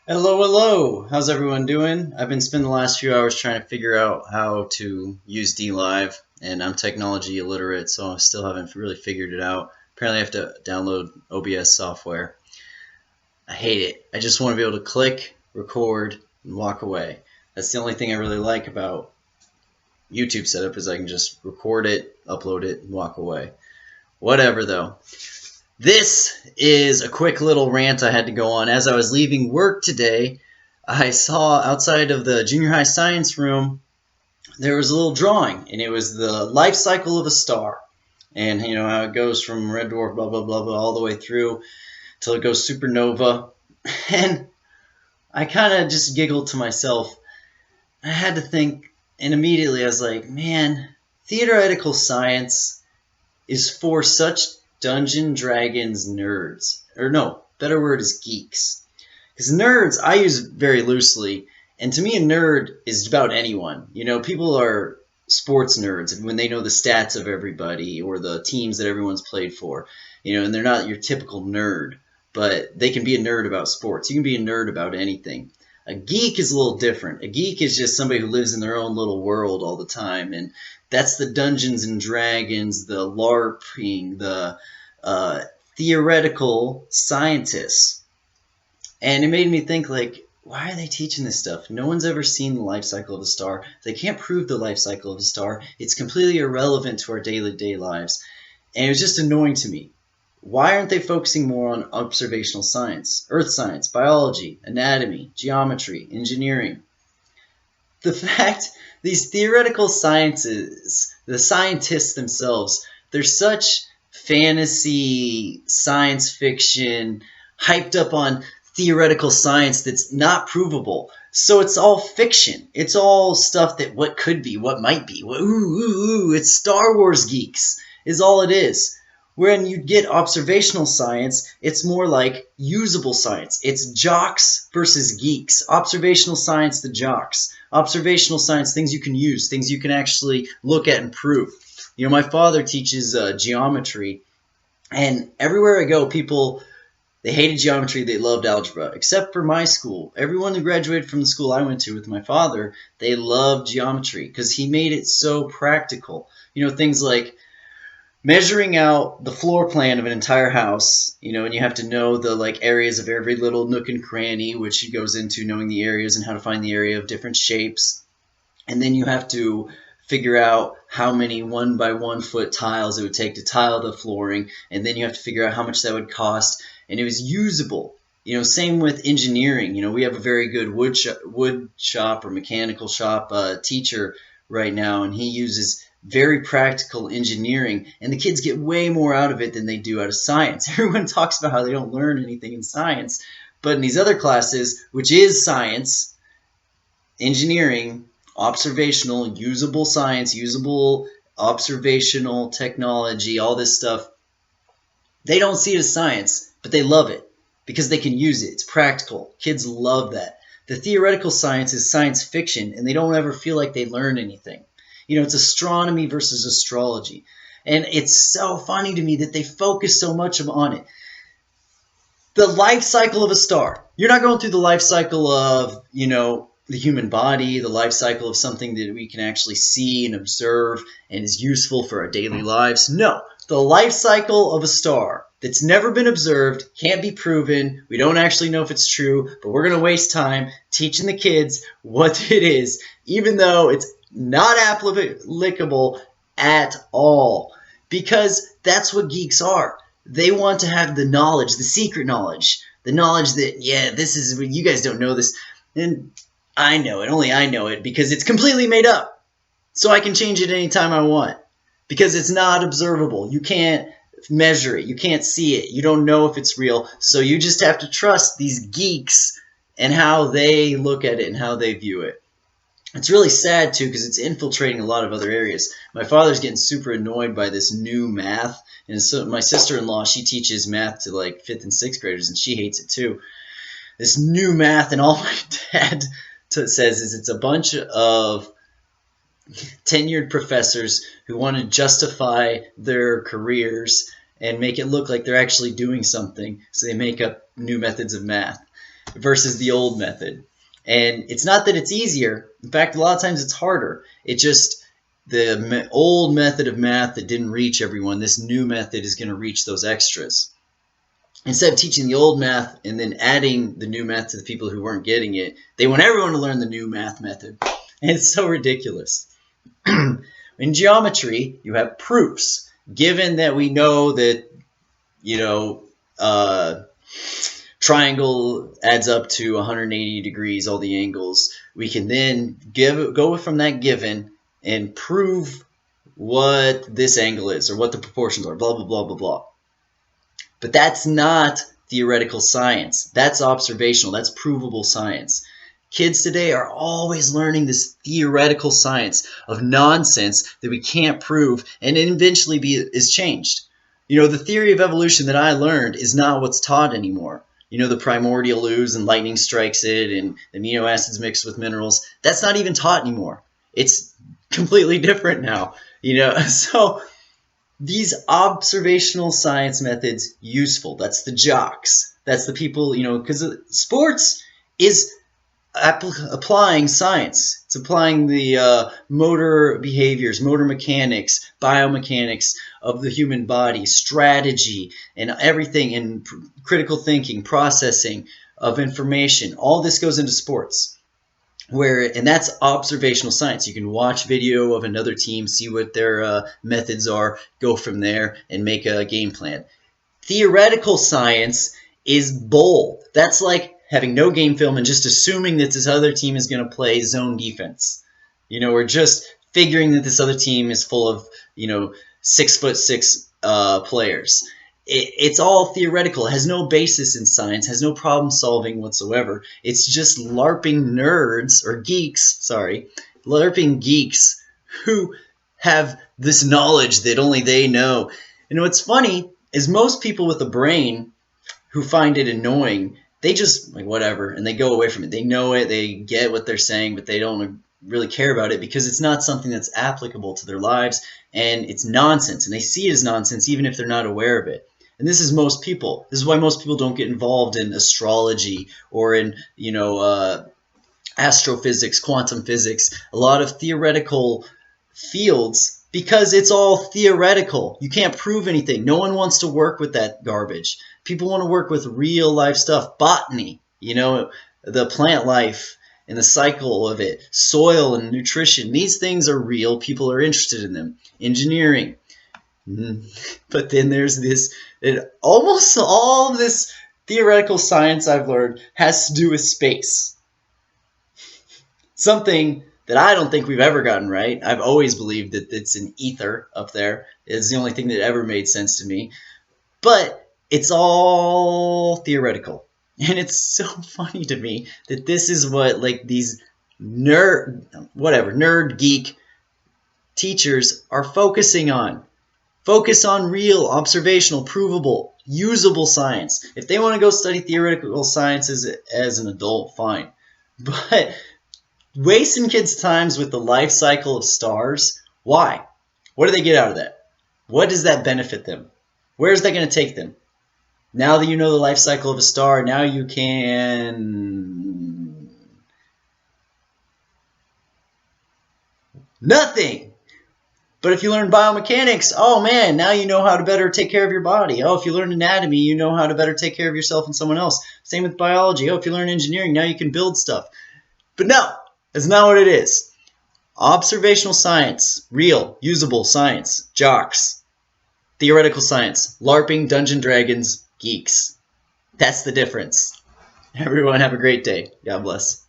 Hello, hello. How's everyone doing? I've been spending the last few hours trying to figure out how to use DLive, and I'm technology illiterate, so I still haven't really figured it out. Apparently, I have to download OBS software. I hate it. I just want to be able to click, record, and walk away. That's the only thing I really like about YouTube setup is I can just record it, upload it, and walk away. Whatever though. This is a quick little rant I had to go on. As I was leaving work today, I saw outside of the junior high science room, there was a little drawing, and it was the life cycle of a star. And you know how it goes from red dwarf, blah, blah, blah, blah, all the way through till it goes supernova. And I kind of just giggled to myself. I had to think, and immediately I was like, man, theoretical science is for such Dungeon Dragons nerds. Or no, better word is geeks. Because nerds, I use very loosely. And to me, a nerd is about anyone. You know, people are sports nerds when they know the stats of everybody or the teams that everyone's played for. You know, and they're not your typical nerd. But they can be a nerd about sports. You can be a nerd about anything. A geek is a little different. A geek is just somebody who lives in their own little world all the time. And that's the Dungeons and Dragons, the LARPing, the uh, theoretical scientists. And it made me think, like, why are they teaching this stuff? No one's ever seen the life cycle of a star. They can't prove the life cycle of a star. It's completely irrelevant to our daily lives. And it was just annoying to me. Why aren't they focusing more on observational science, earth science, biology, anatomy, geometry, engineering? The fact these theoretical sciences, the scientists themselves, they're such fantasy, science fiction, hyped up on theoretical science that's not provable. So it's all fiction. It's all stuff that what could be, what might be. It's Star Wars geeks is all it is. When you get observational science, it's more like usable science. It's jocks versus geeks. Observational science, the jocks. Observational science, things you can use, things you can actually look at and prove. You know, my father teaches geometry, and everywhere I go, people they hated geometry, they loved algebra, except for my school. Everyone who graduated from the school I went to with my father, they loved geometry because he made it so practical. You know, things like measuring out the floor plan of an entire house, you know, and you have to know the like areas of every little nook and cranny, which goes into knowing the areas and how to find the area of different shapes. And then you have to figure out how many 1 by 1 foot tiles it would take to tile the flooring, and then you have to figure out how much that would cost. And it was usable. You know, same with engineering. You know, we have a very good wood shop or mechanical shop teacher right now, and he uses very practical engineering, and the kids get way more out of it than they do out of science. Everyone talks about how they don't learn anything in science, but in these other classes, which is science, engineering, observational, usable science, usable observational technology, all this stuff, they don't see it as science, but they love it because they can use it. It's practical. Kids love that. The theoretical science is science fiction, and they don't ever feel like they learn anything. You know, it's astronomy versus astrology. And it's so funny to me that they focus so much on it. The life cycle of a star. You're not going through the life cycle of, you know, the human body, the life cycle of something that we can actually see and observe and is useful for our daily lives. No, the life cycle of a star that's never been observed, can't be proven, we don't actually know if it's true, but we're going to waste time teaching the kids what it is, even though it's not applicable at all. Because that's what geeks are. They want to have the knowledge, the secret knowledge, the knowledge that, yeah, this is, you guys don't know this. And I know it, only I know it, because it's completely made up. So I can change it anytime I want. Because it's not observable. You can't measure it. You can't see it. You don't know if it's real. So you just have to trust these geeks and how they look at it and how they view it. It's really sad, too, because it's infiltrating a lot of other areas. My father's getting super annoyed by this new math. And so my sister-in-law, she teaches math to like 5th and 6th graders, and she hates it, too. This new math, and all my dad says is it's a bunch of tenured professors who want to justify their careers and make it look like they're actually doing something, so they make up new methods of math. versus the old method. And it's not that it's easier. In fact, a lot of times it's harder. It just, the old method of math that didn't reach everyone, this new method is going to reach those extras. Instead of teaching the old math and then adding the new math to the people who weren't getting it, they want everyone to learn the new math method. And it's so ridiculous. In geometry, you have proofs. Given that we know that, triangle adds up to 180 degrees, all the angles, we can then go from that given and prove what this angle is or what the proportions are, blah, blah, blah, blah, blah. But that's not theoretical science. That's observational. That's provable science. Kids today are always learning this theoretical science of nonsense that we can't prove and eventually is changed. The theory of evolution that I learned is not what's taught anymore. The primordial ooze and lightning strikes it and amino acids mixed with minerals. That's not even taught anymore. It's completely different now. So these observational science methods useful. That's the jocks. That's the people, because sports is applying science. It's applying the motor behaviors, motor mechanics, biomechanics of the human body, strategy, and everything, and critical thinking, processing of information. All this goes into sports. And that's observational science. You can watch video of another team, see what their methods are, go from there, and make a game plan. Theoretical science is bold. That's like having no game film and just assuming that this other team is going to play zone defense. Or just figuring that this other team is full of, 6'6" players. It's all theoretical. It has no basis in science, has no problem solving whatsoever. It's just LARPing nerds, or geeks, LARPing geeks who have this knowledge that only they know. And what's funny is most people with a brain who find it annoying, they just like whatever, and they go away from it. They know it, they get what they're saying, but they don't really care about it because it's not something that's applicable to their lives, and it's nonsense, and they see it as nonsense even if they're not aware of it. And this is most people. This is why most people don't get involved in astrology or in, astrophysics, quantum physics, a lot of theoretical fields, because it's all theoretical. You can't prove anything. No one wants to work with that garbage. People want to work with real life stuff. Botany, the plant life and the cycle of it, soil and nutrition. These things are real. People are interested in them. Engineering. But then there's this, almost all of this theoretical science I've learned has to do with space. Something that I don't think we've ever gotten right. I've always believed that it's an ether up there. It's the only thing that ever made sense to me. But it's all theoretical. And it's so funny to me that this is what these nerd geek teachers are focusing on. Focus on real, observational, provable, usable science. If they want to go study theoretical sciences as an adult, fine. But wasting kids' times with the life cycle of stars, why? What do they get out of that? What does that benefit them? Where is that going to take them? Now that you know the life cycle of a star, now you can... nothing! But if you learn biomechanics, oh man, now you know how to better take care of your body. Oh, if you learn anatomy, you know how to better take care of yourself and someone else. Same with biology. Oh, if you learn engineering, now you can build stuff. But no, that's not what it is. Observational science, real, usable science, jocks. Theoretical science, LARPing, Dungeon Dragons, geeks. That's the difference. Everyone have a great day. God bless.